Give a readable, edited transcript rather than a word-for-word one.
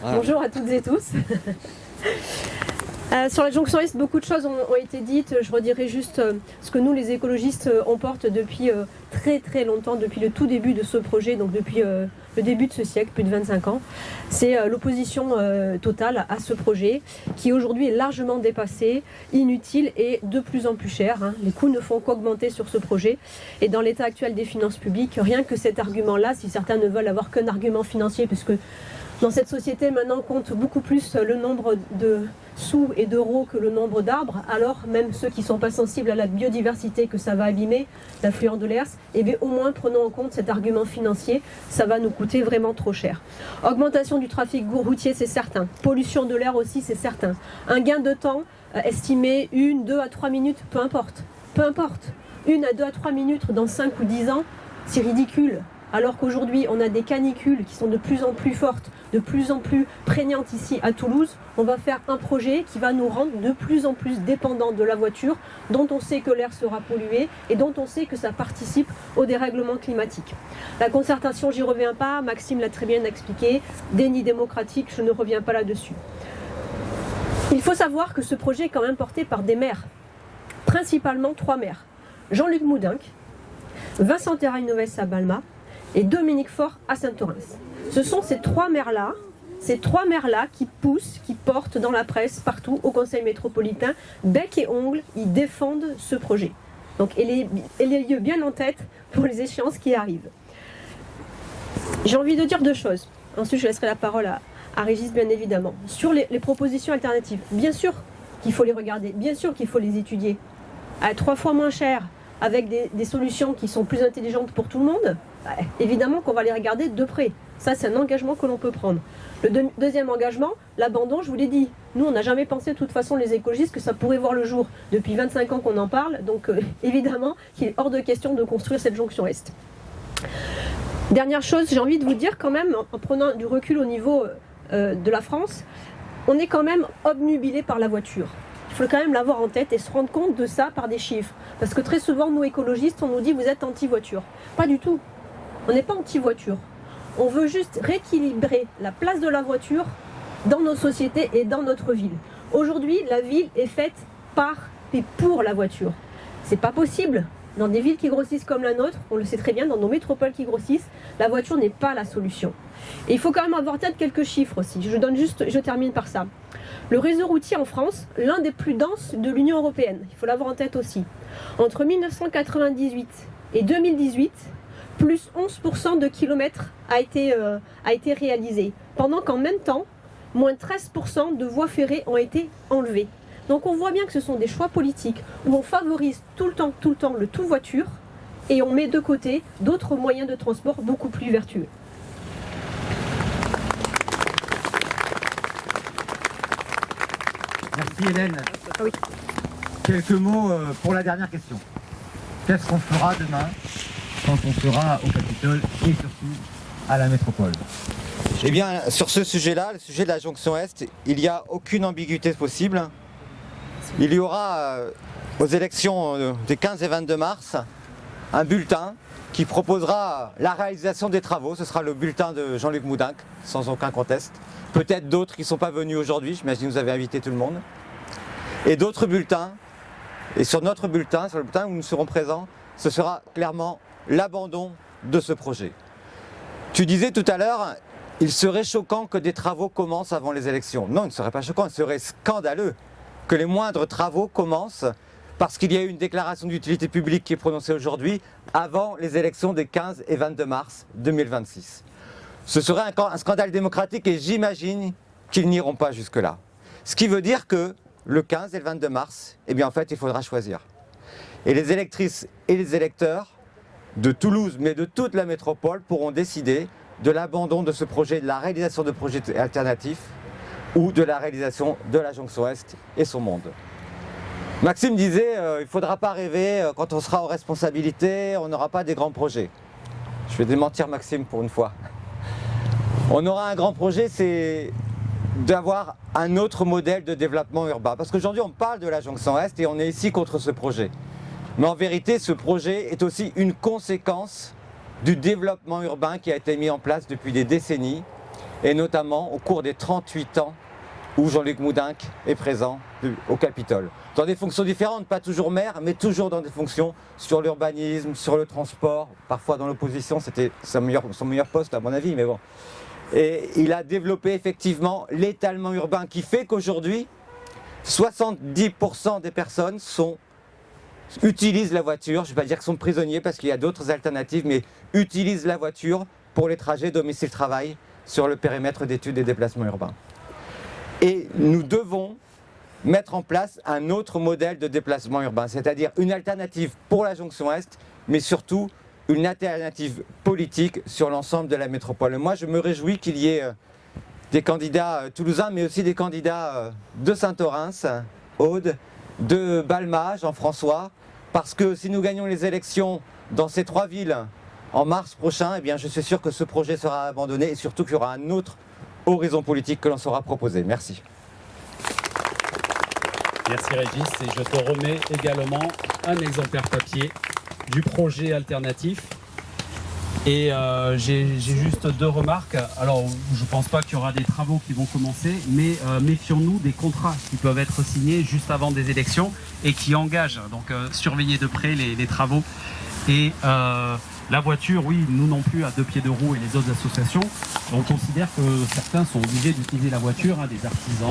Voilà. Bonjour à toutes et tous. Sur la jonction Est, beaucoup de choses ont été dites. Je redirai juste ce que nous, les écologistes, on porte depuis très très longtemps, depuis le tout début de ce projet, donc depuis le début de ce siècle, plus de 25 ans. C'est l'opposition totale à ce projet qui aujourd'hui est largement dépassé, inutile et de plus en plus cher. Les coûts ne font qu'augmenter sur ce projet. Et dans l'état actuel des finances publiques, rien que cet argument-là, si certains ne veulent avoir qu'un argument financier, puisque dans cette société, maintenant, compte beaucoup plus le nombre de sous et d'euros que le nombre d'arbres. Alors, même ceux qui ne sont pas sensibles à la biodiversité, que ça va abîmer, l'affluent de l'Ers, eh bien, au moins, prenons en compte cet argument financier. Ça va nous coûter vraiment trop cher. Augmentation du trafic routier, c'est certain. Pollution de l'air aussi, c'est certain. Un gain de temps estimé 1, 2 à 3 minutes, peu importe. Peu importe. 1 à 2 à 3 minutes dans 5 ou 10 ans, c'est ridicule. Alors qu'aujourd'hui, on a des canicules qui sont de plus en plus fortes, de plus en plus prégnantes ici à Toulouse. On va faire un projet qui va nous rendre de plus en plus dépendants de la voiture, dont on sait que l'air sera pollué et dont on sait que ça participe au dérèglement climatique. La concertation, j'y reviens pas, Maxime l'a très bien expliqué. Déni démocratique, je ne reviens pas là-dessus. Il faut savoir que ce projet est quand même porté par des maires, principalement 3 maires. Jean-Luc Moudenc, Vincent Terrail-Noves à Balma, et Dominique Faure à Saint-Orens. Ce sont ces trois maires-là qui poussent, qui portent dans la presse, partout, au Conseil métropolitain, bec et ongles, ils défendent ce projet. Donc, et les lieux bien en tête pour les échéances qui arrivent. J'ai envie de dire 2 choses. Ensuite, je laisserai la parole à Régis, bien évidemment. Sur les propositions alternatives, bien sûr qu'il faut les regarder, bien sûr qu'il faut les étudier. À 3 fois moins cher, avec des solutions qui sont plus intelligentes pour tout le monde, évidemment qu'on va les regarder de près. Ça, c'est un engagement que l'on peut prendre. Le deuxième engagement, l'abandon, je vous l'ai dit. Nous, on n'a jamais pensé, de toute façon, les écologistes, que ça pourrait voir le jour. Depuis 25 ans qu'on en parle, donc évidemment qu'il est hors de question de construire cette jonction Est. Dernière chose, j'ai envie de vous dire quand même, en prenant du recul au niveau de la France, on est quand même obnubilé par la voiture. Il faut quand même l'avoir en tête et se rendre compte de ça par des chiffres. Parce que très souvent, nous écologistes, on nous dit vous êtes anti-voiture. Pas du tout. On n'est pas anti-voiture. On veut juste rééquilibrer la place de la voiture dans nos sociétés et dans notre ville. Aujourd'hui, la ville est faite par et pour la voiture. C'est pas possible. Dans des villes qui grossissent comme la nôtre, on le sait très bien, dans nos métropoles qui grossissent, la voiture n'est pas la solution. Et il faut quand même avoir en tête quelques chiffres aussi. Je termine par ça. Le réseau routier en France, l'un des plus denses de l'Union européenne, il faut l'avoir en tête aussi. Entre 1998 et 2018, plus 11% de kilomètres a été réalisé. Pendant qu'en même temps, moins 13% de voies ferrées ont été enlevées. Donc on voit bien que ce sont des choix politiques où on favorise tout le temps le tout voiture et on met de côté d'autres moyens de transport beaucoup plus vertueux. Merci Hélène. Oui. Quelques mots pour la dernière question. Qu'est-ce qu'on fera demain quand on sera au Capitole et surtout à la métropole? Eh bien, sur ce sujet-là, le sujet de la jonction Est, il n'y a aucune ambiguïté possible. Il y aura aux élections des 15 et 22 mars un bulletin qui proposera la réalisation des travaux. Ce sera le bulletin de Jean-Luc Moudenc, sans aucun conteste. Peut-être d'autres qui ne sont pas venus aujourd'hui, j'imagine que vous avez invité tout le monde. Et d'autres bulletins. Et sur notre bulletin, sur le bulletin où nous serons présents, ce sera clairement l'abandon de ce projet. Tu disais tout à l'heure, il serait choquant que des travaux commencent avant les élections. Non, il ne serait pas choquant, il serait scandaleux que les moindres travaux commencent parce qu'il y a eu une déclaration d'utilité publique qui est prononcée aujourd'hui avant les élections des 15 et 22 mars 2026. Ce serait un scandale démocratique et j'imagine qu'ils n'iront pas jusque-là. Ce qui veut dire que le 15 et le 22 mars, eh bien en fait, il faudra choisir. Et les électrices et les électeurs de Toulouse, mais de toute la métropole, pourront décider de l'abandon de ce projet, de la réalisation de projets alternatifs ou de la réalisation de la jonction Est et son monde. Maxime disait, il ne faudra pas rêver, quand on sera aux responsabilités, on n'aura pas des grands projets. Je vais démentir Maxime pour une fois. On aura un grand projet, c'est d'avoir un autre modèle de développement urbain. Parce qu'aujourd'hui, on parle de la jonction Est et on est ici contre ce projet. Mais en vérité, ce projet est aussi une conséquence du développement urbain qui a été mis en place depuis des décennies et notamment au cours des 38 ans où Jean-Luc Moudenc est présent au Capitole. Dans des fonctions différentes, pas toujours maire, mais toujours dans des fonctions sur l'urbanisme, sur le transport, parfois dans l'opposition, c'était son meilleur poste à mon avis, mais bon. Et il a développé effectivement l'étalement urbain qui fait qu'aujourd'hui, 70% des personnes utilisent la voiture, je ne vais pas dire qu'ils sont prisonniers parce qu'il y a d'autres alternatives, mais utilisent la voiture pour les trajets domicile-travail sur le périmètre d'études des déplacements urbains. Et nous devons mettre en place un autre modèle de déplacement urbain, c'est-à-dire une alternative pour la jonction Est, mais surtout une alternative politique sur l'ensemble de la métropole. Moi, je me réjouis qu'il y ait des candidats toulousains, mais aussi des candidats de Saint-Orens, Aude, de Balma, Jean-François, parce que si nous gagnons les élections dans ces 3 villes en mars prochain, eh bien, je suis sûr que ce projet sera abandonné et surtout qu'il y aura un autre horizon politique que l'on saura proposer. Merci. Merci Régis, et je te remets également un exemplaire papier du projet alternatif. Et j'ai juste 2 remarques. Alors, je ne pense pas qu'il y aura des travaux qui vont commencer, mais méfions-nous des contrats qui peuvent être signés juste avant des élections et qui engagent. Donc, surveillez de près les travaux. Et la voiture, oui, nous non plus à 2 pieds de roue et les autres associations, on considère que certains sont obligés d'utiliser la voiture, des artisans.